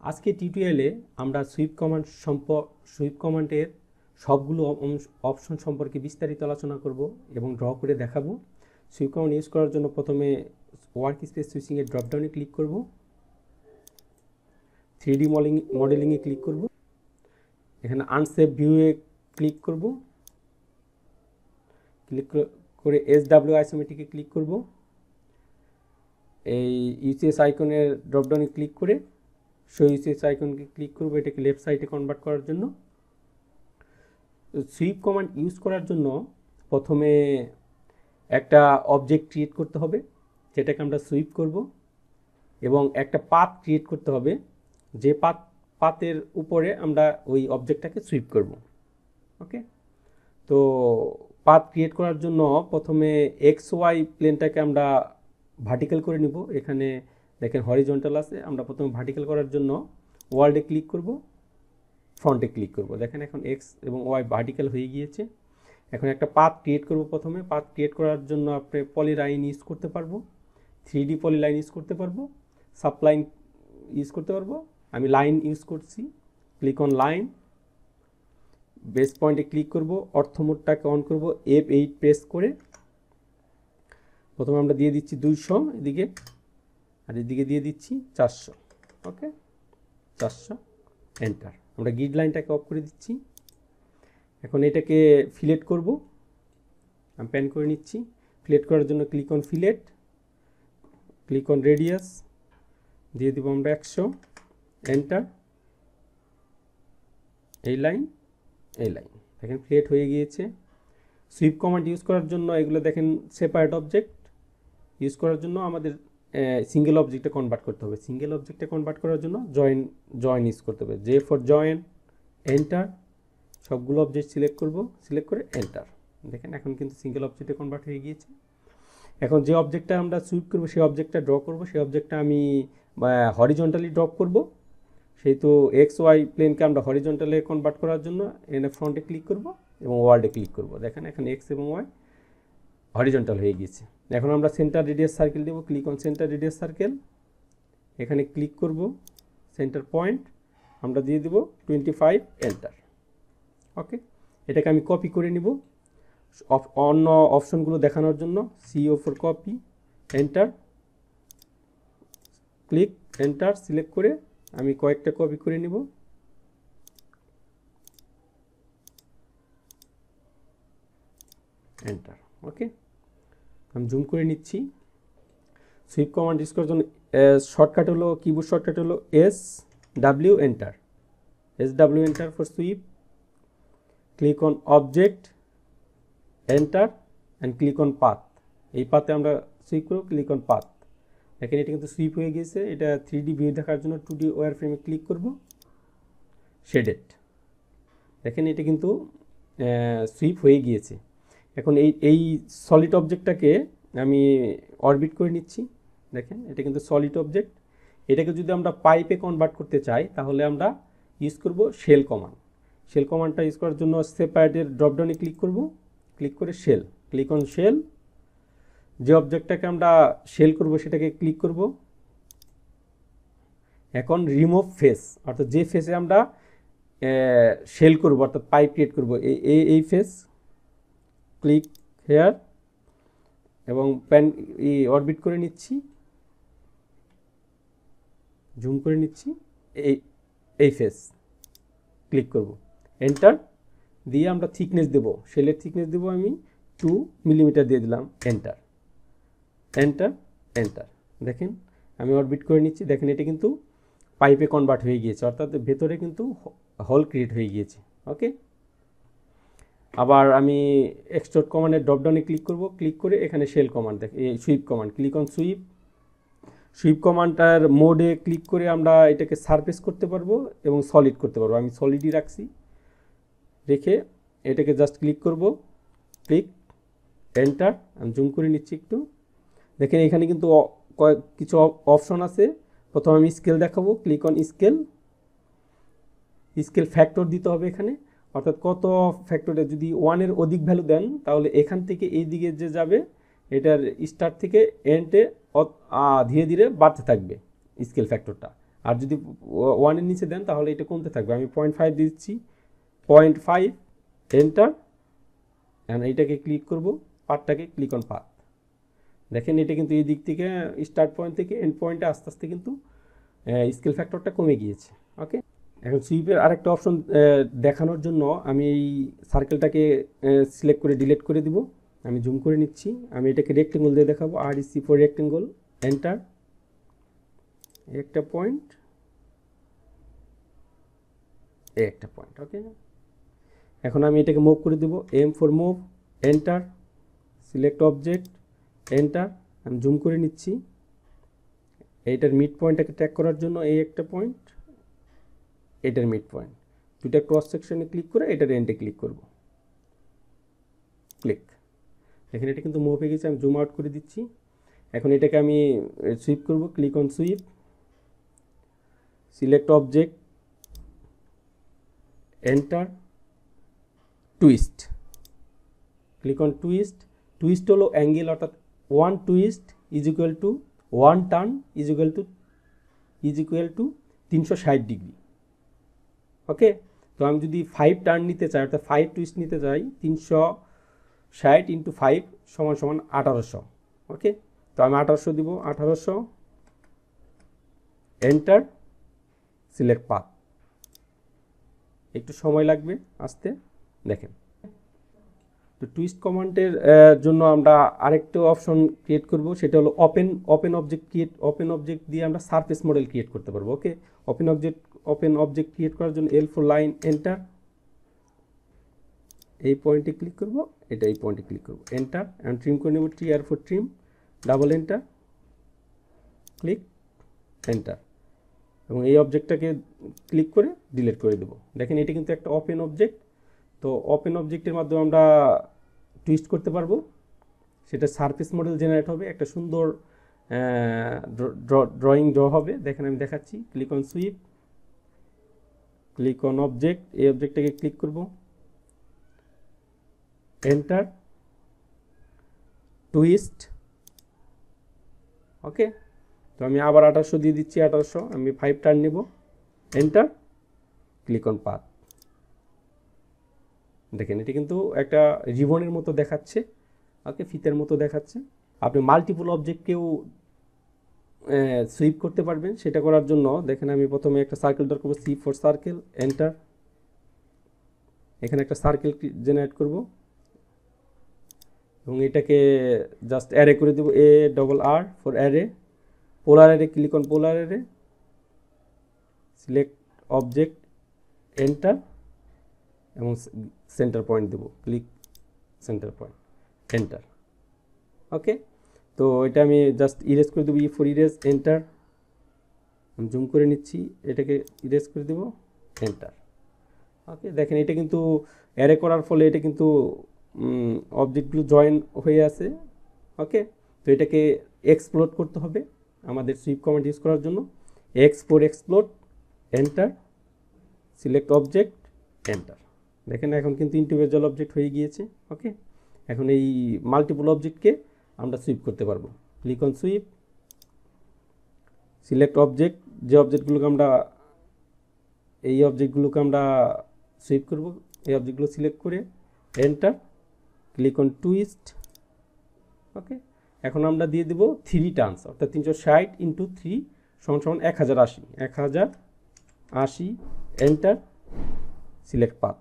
আজকে টিউটোরিয়ালে আমরা সুইপ কমান্ডের সবগুলো অপশন সম্পর্কে বিস্তারিত আলোচনা করব এবং ড্র করে দেখাবো। সুইপ কমান্ড ইউজ করার জন্য প্রথমে ওয়ার্ক স্পেস সুইচিংয়ের ড্রপডাউনে ক্লিক করব, 3D মডেলিংয়ে ক্লিক করব, এখানে আনসেভ ভিউয়ে ক্লিক করব, ক্লিক করে SW আইসোমেট্রিকে ক্লিক করব, এই ইউসিএস আইকনের ড্রপডাউনে ক্লিক করে শো ইউসিএস আইকনকে ক্লিক করব, এটাকে লেফট সাইডে কনভার্ট করার জন্য। সুইপ কমান্ড ইউজ করার জন্য প্রথমে একটা অবজেক্ট ক্রিয়েট করতে হবে যেটাকে আমরা সুইপ করব, এবং একটা পাথ ক্রিয়েট করতে হবে যে পাথের উপরে আমরা ওই অবজেক্টটাকে সুইপ করব। ওকে, তো পাথ ক্রিয়েট করার জন্য প্রথমে XY প্লেনটাকে আমরা ভার্টিক্যাল করে নিব। এখানে দেখেন হরিজন্টাল আছে, আমরা প্রথমে ভার্টিক্যাল করার জন্য ওয়ার্ল্ডে ক্লিক করব, ফ্রন্টে ক্লিক করব। দেখেন এখন X এবং Y ভার্টিক্যাল হয়ে গিয়েছে। এখন একটা পাথ ক্রিয়েট করব। প্রথমে পাথ ক্রিয়েট করার জন্য আপনি পলিলাইন ইউজ করতে পারবো, 3D পলিলাইন ইউজ করতে পারবো, সাবলাইন ইউজ করতে পারবো। আমি লাইন ইউজ করছি। ক্লিক অন লাইন, বেস পয়েন্টে ক্লিক করব, অর্থ মোডটাকে অন করব, F8 প্রেস করে প্রথমে আমরা দিয়ে দিচ্ছি 200 এদিকে, আর এদিকে দিয়ে দিচ্ছি 400। ওকে, 400, এন্টার। আমরা গ্রিড লাইনটাকে অফ করে দিচ্ছি। এখন এটাকে ফিলেট করব, আমি প্যান করে নিচ্ছি। ফিলেট করার জন্য click on fillet, click on radius, দিয়ে দিব আমরা 100, এন্টার। এই লাইন, এই লাইন, দেখেন ফিলেট হয়ে গিয়েছে। সুইপ কমান্ড ইউজ করার জন্য এগুলো দেখেন সেপারেট অবজেক্ট ইউজ করার জন্য আমাদের সিঙ্গেল অবজেক্টে কনভার্ট করতে হবে। সিঙ্গেল অবজেক্টে কনভার্ট করার জন্য জয়েন ইউজ করতে হবে। J for join, enter. সবগুলো অবজেক্ট সিলেক্ট করব, সিলেক্ট করে এন্টার। দেখেন এখন কিন্তু সিঙ্গেল অবজেক্টে কনভার্ট হয়ে গিয়েছে। এখন যে অবজেক্টটা আমরা সুইপ করব সেই অবজেক্টটা ড্র করব। সেই অবজেক্টটা আমি হরিজন্টালি ড্রপ করব। সেহেতু XY প্লেনকে আমরা হরিজন্টালে কনভার্ট করার জন্য এখানে ফ্রন্টে ক্লিক করব এবং ওয়ার্ল্ডে ক্লিক করব। দেখেন এখন X এবং Y হরিজন্টাল হয়ে গিয়েছে। এখন আমরা সেন্টার রেডিয়াস সার্কেল দেব, click on centre radius circle, এখানে ক্লিক করব, সেন্টার পয়েন্ট আমরা দিয়ে দেব 25, এন্টার। ওকে, এটাকে আমি কপি করে নিব অন্য অপশনগুলো দেখানোর জন্য। CO for copy, enter, click, enter, select করে আমি কয়েকটা কপি করে নিব। এন্টার। ওকে, আমি জুম করে নিচ্ছি। সুইপ কমান্ড ইউজ করার জন্য শর্টকাট হলো, কিবোর্ড শর্টকাট হলো SW, enter. SW, enter for sweep. Click on object, enter, and click on path. এই পাথে আমরা সুইপ করব, ক্লিক অন পাথ। দেখেন এটা কিন্তু সুইপ হয়ে গিয়েছে। এটা 3D ভিউ দেখার জন্য 2D ওয়্যার ফ্রেমে ক্লিক করব, শেডেড। দেখেন এটা কিন্তু সুইপ হয়ে গিয়েছে। এখন এই সলিড অবজেক্টটাকে আমি অরবিট করে নিচ্ছি। দেখেন এটা কিন্তু সলিড অবজেক্ট। এটাকে যদি আমরা পাইপে কনভার্ট করতে চাই তাহলে আমরা ইউজ করব শেল কমান্ড। শেল কমান্ডটা ইউজ করার জন্য সেপারেটের ড্রপডাউনে ক্লিক করব, ক্লিক করে শেল, ক্লিক অন শেল। যে অবজেক্টটাকে আমরা শেল করব সেটাকে ক্লিক করব। এখন রিমুভ ফেস, অর্থাৎ যে ফেসে আমরা শেল করব অর্থাৎ পাইপ ক্রিয়েট করব, এই ফেস, ক্লিক হেয়ার এবং প্যান অরবিট করে নিচ্ছি, জুম করে নিচ্ছি। এই ফেস ক্লিক করব, এন্টার দিয়ে আমরা থিকনেস দেব, শেলের থিকনেস দেব আমি 2 মিলিমিটার দিয়ে দিলাম, এন্টার, এন্টার, এন্টার। দেখেন আমি অরবিট করে নিচ্ছি। দেখেন এটা কিন্তু পাইপে কনভার্ট হয়ে গিয়েছে, অর্থাৎ ভেতরে কিন্তু হোল ক্রিয়েট হয়ে গিয়েছে। ওকে, আবার আমি এক্সট্রুড কমান্ডের ড্রপডাউনে ক্লিক করব, ক্লিক করে এখানে শেল কমান্ড, দেখেন এই sweep command, click on sweep. Sweep কমান্ডটার মোডে ক্লিক করে আমরা এটাকে সারফেস করতে পারবো এবং সলিড করতে পারবো। আমি সলিডই রাখছি, রেখে এটাকে জাস্ট ক্লিক করব, ক্লিক, এন্টার। আমি জুম করে নিচ্ছি একটু। দেখেন এখানে কিন্তু কিছু অপশন আছে। প্রথমে আমি স্কেল দেখাবো, click on scale. Scale factor দিতে হবে এখানে, অর্থাৎ কত ফ্যাক্টরে, যদি 1-এর অধিক ভ্যালু দেন তাহলে এখান থেকে এই দিকে যে যাবে এটার স্টার্ট থেকে এন্ডে ধীরে ধীরে বাড়তে থাকবে স্কেল ফ্যাক্টরটা। আর যদি 1-এর নিচে দেন তাহলে এটা কমতে থাকবে। আমি 0.5 দিচ্ছি, 0.5 এন্টার, অ্যান্ড এইটাকে ক্লিক করব, পাথটাকে ক্লিক অন পাথ। দেখেন এটা কিন্তু এই দিক থেকে স্টার্ট পয়েন্ট থেকে এন্ড পয়েন্টে আস্তে আস্তে কিন্তু স্কেল ফ্যাক্টরটা কমে গিয়েছে। ওকে, এখন সুইপের আরেকটা অপশন দেখানোর জন্য আমি এই সার্কেলটাকে সিলেক্ট করে ডিলিট করে দিব। আমি জুম করে নিচ্ছি, আমি এটাকে রেক্টেঙ্গল দিয়ে দেখাবো, REC ফর রেক্টেঙ্গল, এন্টার, একটা পয়েন্ট, একটা পয়েন্ট। ওকে, এখন আমি এটাকে মুভ করে দেব, M for move, enter, select object, enter. আমি জুম করে নিচ্ছি, এইটার মিড পয়েন্টটাকে ট্র্যাক করার জন্য এই একটা পয়েন্ট, এটার মিড পয়েন্ট, দুইটা ক্রস সেকশনে ক্লিক করে এটার এন্ডে ক্লিক করব, ক্লিক। এখানে এটা কিন্তু মুভ হয়ে গেছে, আমি জুম আউট করে দিচ্ছি। এখন এটাকে আমি সুইপ করব, click on sweep, select object, enter, twist, click on twist. Twist হলো অ্যাঙ্গেল, অর্থাৎ 1 twist is equal to 1 turn is equal to 360 degree. Okay, তো আমি যদি 5 টার্ন নিতে চাই, অর্থাৎ 5 টুইস্ট নিতে চাই, 360 ইন্টু 5 সমান সমান 1800। ওকে, তো আমি 1800 দিব, 1800, এন্টার, সিলেক্ট পাথ। একটু সময় লাগবে আসতে, দেখেন। তো টুইস্ট কমান্ডের জন্য আমরা আরেকটা অপশন ক্রিয়েট করব, সেটা হলো ওপেন অবজেক্ট দিয়ে আমরা সারফেস মডেল ক্রিয়েট করতে পারবো। ওকে, ওপেন অবজেক্ট ক্রিয়েট করার জন্য L ফর লাইন, এন্টার, এই পয়েন্টে ক্লিক করব, এটা এই পয়েন্টে ক্লিক করব, এন্টার, অ্যান্ড ট্রিম করে নেব, TR for trim, double enter, click, enter, এবং এই অবজেক্টটাকে ক্লিক করে ডিলিট করে দেবো। দেখেন এটা কিন্তু একটা ওপেন অবজেক্ট। তো ওপেন অবজেক্টের মাধ্যমে আমরা টুইস্ট করতে পারবো, সেটা সারফেস মডেল জেনারেট হবে, একটা সুন্দর ড্রয়িং ড্র হবে। দেখেন আমি দেখাচ্ছি, click on sweep, click on object, এই অবজেক্টটাকে ক্লিক করব, এন্টার, টুইস্ট। ওকে, তো আমি আবার 1800 দিয়ে দিচ্ছি, 1800, আমি 5 টার্ন নেব, এন্টার, ক্লিক অন পাথ। দেখেন এটা কিন্তু একটা রিবনের মতো দেখাচ্ছে, ওকে, ফিতের মতো দেখাচ্ছে। আপনি মাল্টিপল অবজেক্টকেও সুইপ করতে পারবেন। সেটা করার জন্য দেখেন আমি প্রথমে একটা সার্কেল ড্র করবো, C ফর সার্কেল, এন্টার, এখানে একটা সার্কেল জেনারেট করব এবং এটাকে জাস্ট অ্যারে করে দেবো, ARR for array, polar array, click on polar array, select object, enter, এবং সেন্টার পয়েন্ট দেবো, ক্লিক সেন্টার পয়েন্ট, এন্টার। ওকে, তো এটা আমি জাস্ট ইরেজ করে দেবো, E ফর ইরেজ, এন্টার, আমি জুম করে নিচ্ছি, এটাকে ইরেজ করে দেবো, এন্টার। ওকে, দেখেন এটা কিন্তু অ্যারে করার ফলে এটা কিন্তু অবজেক্টগুলো জয়েন হয়ে আছে। ওকে, তো এটাকে এক্সপ্লোড করতে হবে আমাদের সুইপ কমান্ড ইউজ করার জন্য, explode, enter, select object, enter. দেখেন এখন কিন্তু ইন্ডিভিজুয়াল অবজেক্ট হয়ে গিয়েছে। ওকে, এখন এই মাল্টিপল অবজেক্টকে আমরা সুইপ করতে পারবো, click on sweep, select object, যে অবজেক্টগুলোকে আমরা সুইপ করব, এই অবজেক্টগুলো সিলেক্ট করে এন্টার, ক্লিক অন টুইস্ট। ওকে, এখন আমরা দিয়ে দেব 3 টার্নস, অর্থাৎ 360 ইন্টু 3 সমান সমান 1080, এন্টার, সিলেক্ট পাথ।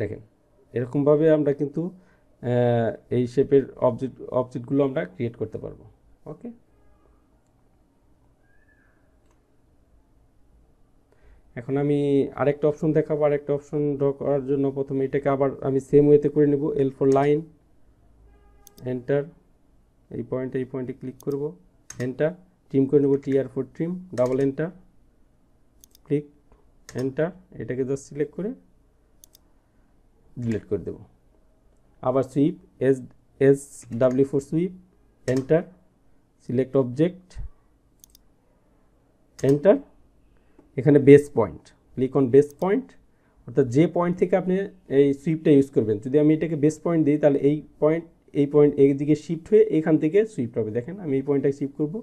দেখেন এরকমভাবে আমরা কিন্তু এই শেপের অবজেক্টগুলো আমরা ক্রিয়েট করতে পারবো। ওকে, এখন আমি আরেকটা অপশন দেখাবো। আরেকটা অপশন ড্র করার জন্য প্রথমে এটাকে আবার আমি সেম ওয়েতে করে নেব, L ফর লাইন, এন্টার, এই পয়েন্টে ক্লিক করব, এন্টার, ট্রিম করে নেব, TR for trim, double enter, click, enter, এটাকে জাস্ট সিলেক্ট করে ডিলিট করে দেব। আবার sweep, SW for sweep, enter, select object, enter, এখানে base point, click on base point, অর্থাৎ যে পয়েন্ট থেকে আপনি এই সুইপটা ইউজ করবেন। যদি আমি এটাকে বেস পয়েন্ট দিই তাহলে এই পয়েন্ট এইদিকে শিফট হয়ে এখান থেকে সুইফট হবে। দেখেন আমি এই পয়েন্টটাকে শিফট করব,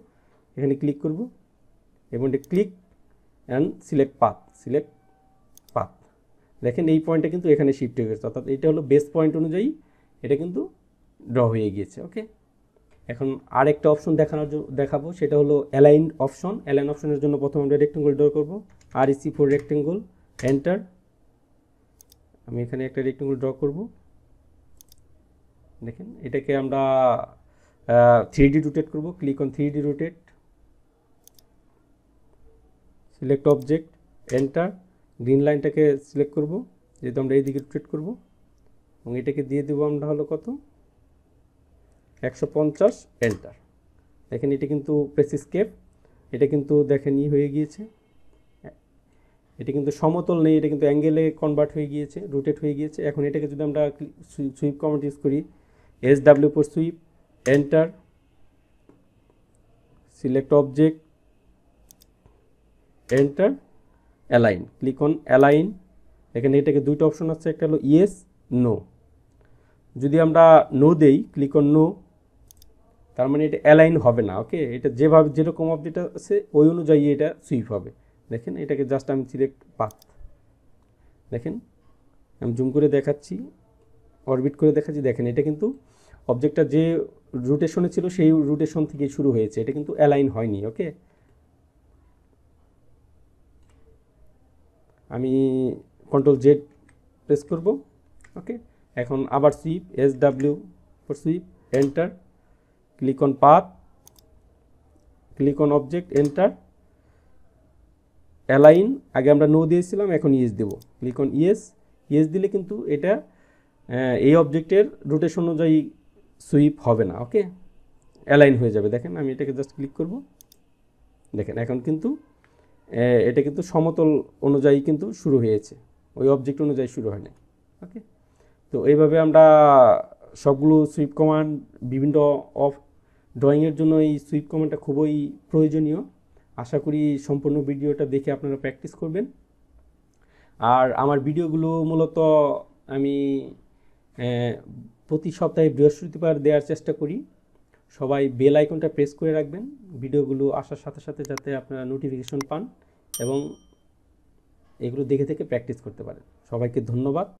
এখানে ক্লিক করব, এই পয়েন্টে ক্লিক অ্যান্ড সিলেক্ট পাথ। দেখেন এই পয়েন্টটা কিন্তু এখানে শিফট হয়ে গেছে, অর্থাৎ এটা হলো বেস পয়েন্ট অনুযায়ী এটা কিন্তু ড্র হয়ে গিয়েছে। ওকে, এখন আরেকটা অপশন দেখাবো, সেটা হলো অ্যালাইন অপশন। অ্যালাইন অপশনের জন্য প্রথমে আমরা রেক্টেঙ্গল ড্র করব, REC ফর রেক্টেঙ্গল, এন্টার। আমি এখানে একটা রেক্টেঙ্গল ড্র করব। দেখেন এটাকে আমরা 3D রোটেট করব, click on 3D rotate, select object, enter. Green লাইনটাকে সিলেক্ট করব, যেহেতু আমরা এইদিকে রোটেট করব, এবং এটাকে দিয়ে দেবো আমরা হলো কত 150, এন্টার। দেখেন এটা কিন্তু প্রেস এস্কেপ, এটা কিন্তু দেখেন হয়ে গিয়েছে, এটা কিন্তু সমতল নেই, এটা কিন্তু অ্যাঙ্গেলে কনভার্ট হয়ে গিয়েছে, রোটেট হয়ে গিয়েছে। এখন এটাকে যদি আমরা সুইপ কমান্ড ইউজ করি, SW for sweep, enter, select object, enter, align, click on align. এখানে এটাকে দুইটা অপশন আছে, একটা হলো ইয়েস, নো। যদি আমরা নো দেই, ক্লিক অন নো, তার মানে এটা অ্যালাইন হবে না। ওকে, এটা যেরকম অবজেক্ট আছে ওই অনুযায়ী এটা সুইপ হবে। দেখেন এটাকে জাস্ট আমি সিলেক্ট পাথ, দেখেন আমি জুম করে দেখাচ্ছি, অরবিট করে দেখাচ্ছি। দেখেন এটা কিন্তু অবজেক্টটা যে রোটেশনে ছিল সেই রোটেশন থেকে শুরু হয়েছে, এটা কিন্তু অ্যালাইন হয়নি। ওকে, আমি Ctrl Z প্রেস করব। ওকে, এখন আবার sweep, SW for sweep, enter, click on path, click on object, enter, align. আগে আমরা নো দিয়েছিলাম, এখন ইয়েস দেব, ক্লিক অন ইয়েস দিলে কিন্তু এটা এই অবজেক্টের রোটেশন অনুযায়ী সুইপ হবে না। ওকে, অ্যালাইন হয়ে যাবে। দেখেন আমি এটাকে জাস্ট ক্লিক করব, দেখেন এখন কিন্তু এটা কিন্তু সমতল অনুযায়ী কিন্তু শুরু হয়েছে, ওই অবজেক্ট অনুযায়ী শুরু হয় না। ওকে, তো এইভাবে আমরা সবগুলো সুইপ কমান্ড, বিভিন্ন ড্রয়িংয়ের জন্য এই সুইপ কমান্ডটা খুবই প্রয়োজনীয়। আশা করি সম্পূর্ণ ভিডিওটা দেখে আপনারা প্র্যাকটিস করবেন। আর আমার ভিডিওগুলো মূলত আমি প্রতি সপ্তাহে বৃহস্পতিবার দেওয়ার চেষ্টা করি। সবাই বেল আইকনটা প্রেস করে রাখবেন ভিডিওগুলো আসার সাথে সাথে, যাতে আপনারা নোটিফিকেশন পান এবং এগুলো দেখে প্র্যাকটিস করতে পারেন। সবাইকে ধন্যবাদ।